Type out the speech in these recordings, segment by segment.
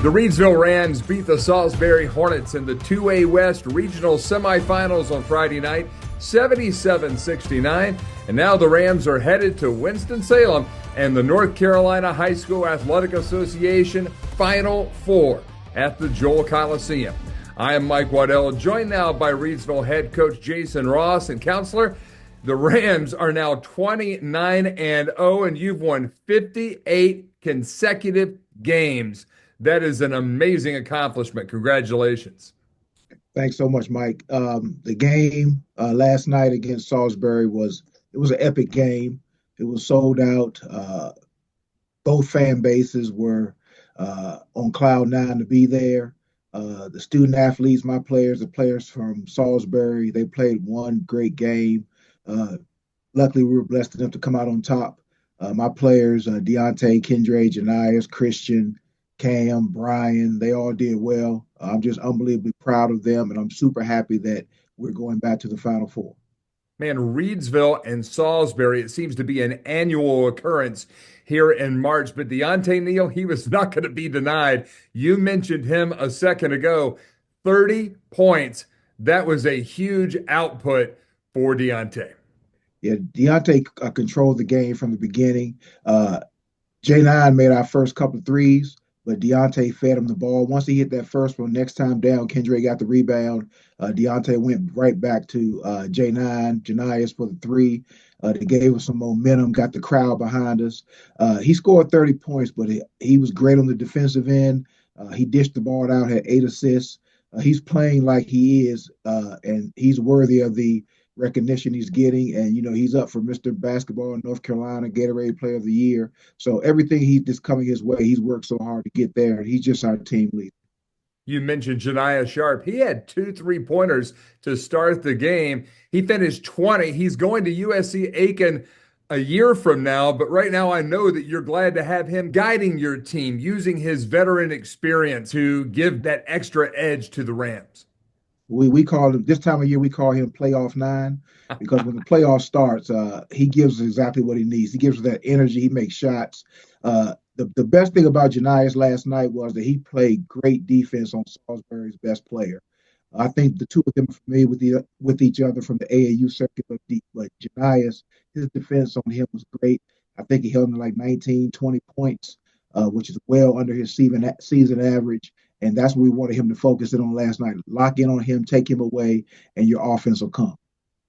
The Reidsville Rams beat the Salisbury Hornets in the 2A West Regional Semifinals on Friday night, 77-69. And now the Rams are headed to Winston-Salem and the North Carolina High School Athletic Association Final Four at the Joel Coliseum. I am Mike Waddell, joined now by Reidsville head coach Jason Ross and counselor. The Rams are now 29-0, and you've won 58 consecutive games. That is an amazing accomplishment. Congratulations. Thanks so much, Mike. The game last night against Salisbury was an epic game. It was sold out. Both fan bases were on cloud nine to be there. The student athletes, my players, the players from Salisbury, they played one great game. Luckily, we were blessed enough to come out on top. My players, Deontay, Kendra, Janias, Christian, Cam, Brian, they all did well. I'm just unbelievably proud of them, and I'm super happy that we're going back to the Final Four. Man, Reidsville and Salisbury, it seems to be an annual occurrence here in March. But Deontay Neal, he was not going to be denied. You mentioned him a second ago. 30 points. That was a huge output for Deontay. Yeah, Deontay controlled the game from the beginning. J9 made our first couple of threes, but Deontay fed him the ball. Once he hit that first one, next time down, Kendra got the rebound. Deontay went right back to J9, Janias for the three. They gave us some momentum, got the crowd behind us. He scored 30 points, but he was great on the defensive end. He dished the ball out, had 8 assists. He's playing like he is, and he's worthy of the recognition he's getting. And, he's up for Mr. Basketball in North Carolina, Gatorade Player of the Year. So everything he's just coming his way, he's worked so hard to get there, and he's just our team leader. You mentioned Janiah Sharp. He had 2 3-pointers to start the game. He finished 20. He's going to USC-Aiken a year from now, but right now I know that you're glad to have him guiding your team, using his veteran experience to give that extra edge to the Rams. We call him, this time of year, we call him Playoff 9, because when the playoff starts, he gives us exactly what he needs. He gives us that energy. He makes shots. The best thing about Janias last night was that he played great defense on Salisbury's best player. I think the two of them are familiar with each other from the AAU circuit, but Janias, his defense on him was great. I think he held him like 19, 20 points, which is well under his season average. And that's what we wanted him to focus in on last night. Lock in on him, take him away, and your offense will come.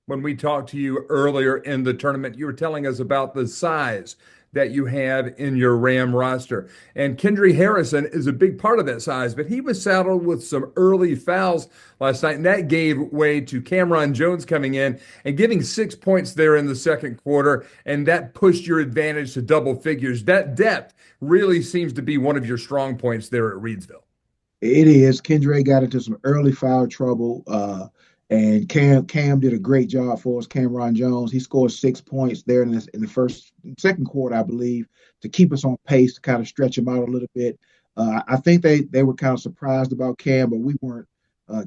When we talked to you earlier in the tournament, you were telling us about the size that you have in your Ram roster. And Kendry Harrison is a big part of that size, but he was saddled with some early fouls last night, and that gave way to Cameron Jones coming in and getting 6 points there in the second quarter, and that pushed your advantage to double figures. That depth really seems to be one of your strong points there at Reidsville. It is. Kendra got into some early foul trouble, and Cam did a great job for us. Cameron Jones, he scored 6 points there in the second quarter, I believe, to keep us on pace, to kind of stretch him out a little bit. I think they were kind of surprised about Cam, but we weren't.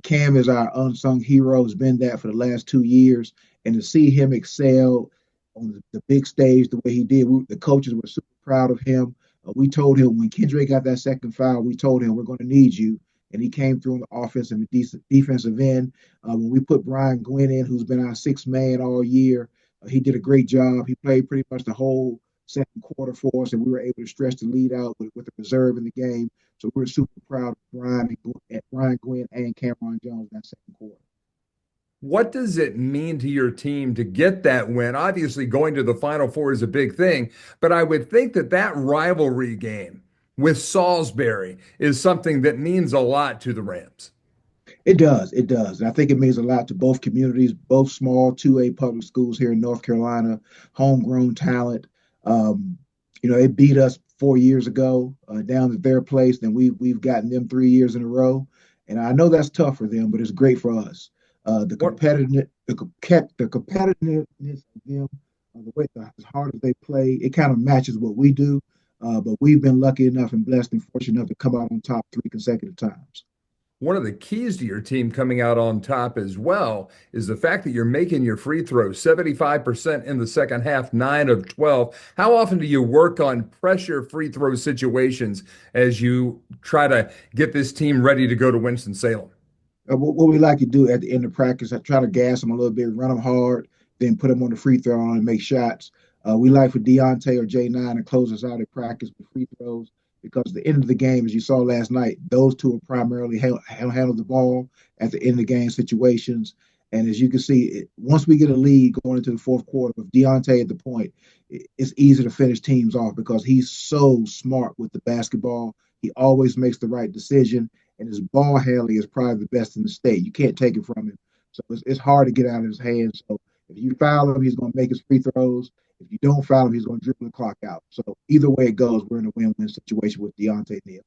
Cam is our unsung hero, has been that for the last 2 years, and to see him excel on the big stage the way he did, the coaches were super proud of him. We told him when Kendra got that second foul, we told him we're going to need you. And he came through on the offensive and defensive end. When we put Brian Gwynn in, who's been our sixth man all year, he did a great job. He played pretty much the whole second quarter for us, and we were able to stretch the lead out with the reserve in the game. So we're super proud of Brian Gwynn and Cameron Jones in that second quarter. What does it mean to your team to get that win? Obviously, going to the Final Four is a big thing, but I would think that rivalry game with Salisbury is something that means a lot to the Rams. It does. It does. And I think it means a lot to both communities, both small 2A public schools here in North Carolina, homegrown talent. It beat us 4 years ago down at their place, and we've gotten them 3 years in a row. And I know that's tough for them, but it's great for us. The competitiveness of them, the way as hard as they play, it kind of matches what we do. But we've been lucky enough and blessed and fortunate enough to come out on top 3 consecutive times. One of the keys to your team coming out on top as well is the fact that you're making your free throws 75% in the second half, 9 of 12. How often do you work on pressure free throw situations as you try to get this team ready to go to Winston-Salem? What we like to do at the end of practice, I try to gas them a little bit, run them hard, then put them on the free throw line and make shots. We like for Deontay or J9 to close us out at practice with free throws because at the end of the game, as you saw last night, those two will primarily handle the ball at the end of the game situations. And as you can see, once we get a lead going into the fourth quarter with Deontay at the point, it's easy to finish teams off because he's so smart with the basketball. He always makes the right decision, and his ball handling is probably the best in the state. You can't take it from him. So it's hard to get out of his hands. So if you foul him, he's going to make his free throws. If you don't foul him, he's going to dribble the clock out. So either way it goes, we're in a win-win situation with Deontay Neal.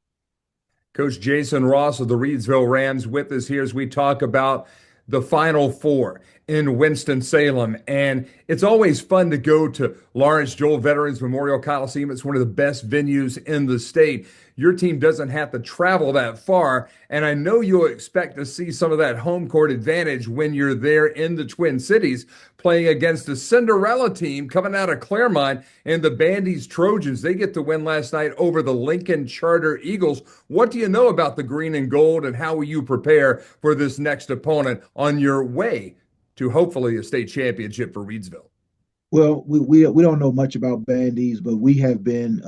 Coach Jason Ross of the Reidsville Rams with us here as we talk about the Final Four in Winston-Salem. And it's always fun to go to Lawrence Joel Veterans Memorial Coliseum. It's one of the best venues in the state. Your team doesn't have to travel that far, and I know you'll expect to see some of that home court advantage when you're there in the Twin Cities playing against the Cinderella team coming out of Claremont and the Bandy's Trojans. They get the win last night over the Lincoln Charter Eagles. What do you know about the green and gold, and how will you prepare for this next opponent on your way to hopefully a state championship for Reidsville? Well, we don't know much about Bandy's, but we have been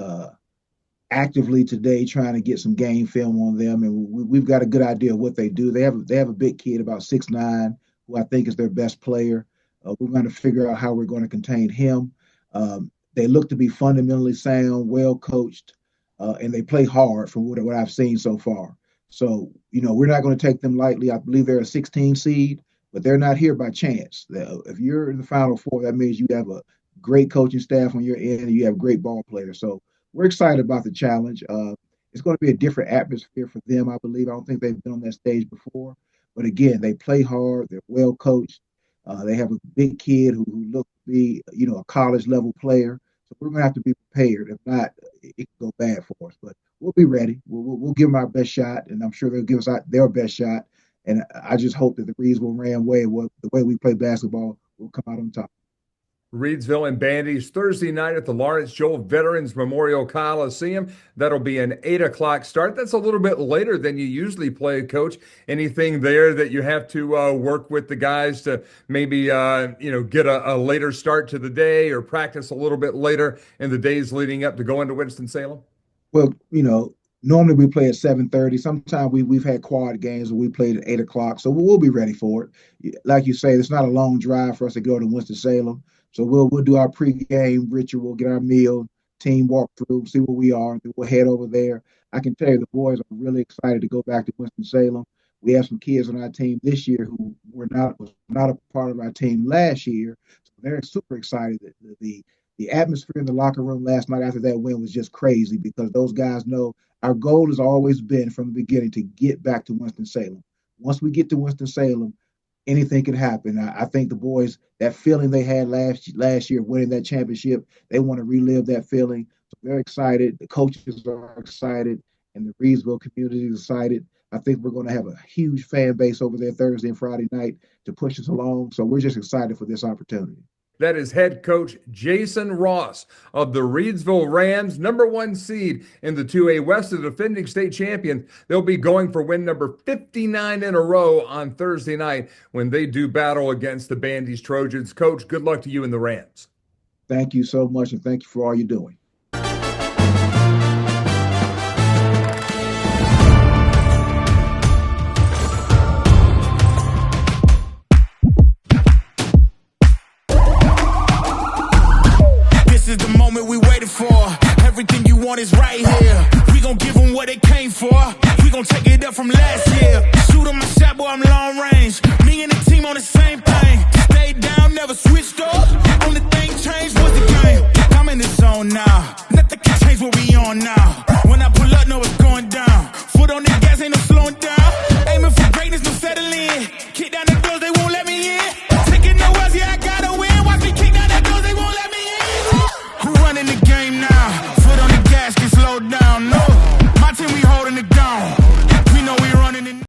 actively today trying to get some game film on them, and we've got a good idea of what they do. They have a big kid, about 6'9", who I think is their best player. We're going to figure out how we're going to contain him. They look to be fundamentally sound, well coached, and they play hard from what I've seen so far. So, we're not going to take them lightly. I believe they're a 16 seed, but they're not here by chance. If you're in the Final Four, that means you have a great coaching staff on your end and you have great ball players. So we're excited about the challenge. It's going to be a different atmosphere for them, I believe. I don't think they've been on that stage before. But again, they play hard. They're well coached. They have a big kid who looks to be, a college-level player. So we're going to have to be prepared. If not, it can go bad for us. But we'll be ready. We'll give them our best shot, and I'm sure they'll give us their best shot. And I just hope that the Reidsville Ram way, the way we play basketball, will come out on top. Reidsville and Bandy's Thursday night at the Lawrence Joel Veterans Memorial Coliseum. That'll be an 8 o'clock start. That's a little bit later than you usually play, Coach. Anything there that you have to work with the guys to maybe, get a later start to the day or practice a little bit later in the days leading up to going to Winston-Salem? Well, normally we play at 7:30. Sometimes we've had quad games where we played at 8 o'clock, so we'll be ready for it. Like you say, it's not a long drive for us to go to Winston-Salem. So we'll do our pregame ritual, get our meal, team walk through, see where we are, and then we'll head over there. I can tell you the boys are really excited to go back to Winston-Salem. We have some kids on our team this year who was not a part of our team last year. So they're super excited. The atmosphere in the locker room last night after that win was just crazy because those guys know our goal has always been from the beginning to get back to Winston-Salem. Once we get to Winston-Salem, anything can happen. I think the boys, that feeling they had last year winning that championship, they want to relive that feeling. So they're excited. The coaches are excited, and the Reidsville community is excited. I think we're going to have a huge fan base over there Thursday and Friday night to push us along. So we're just excited for this opportunity. That is head coach Jason Ross of the Reidsville Rams, number 1 seed in the 2A West, the defending state champion. They'll be going for win number 59 in a row on Thursday night when they do battle against the Bandy's Trojans. Coach, good luck to you and the Rams. Thank you so much, and thank you for all you're doing. We waited for everything you want is right here. We gon' give them what they came for. We gon' take it up from last year. Shoot 'em a shot, boy, I'm long range. Me and the team on the same page.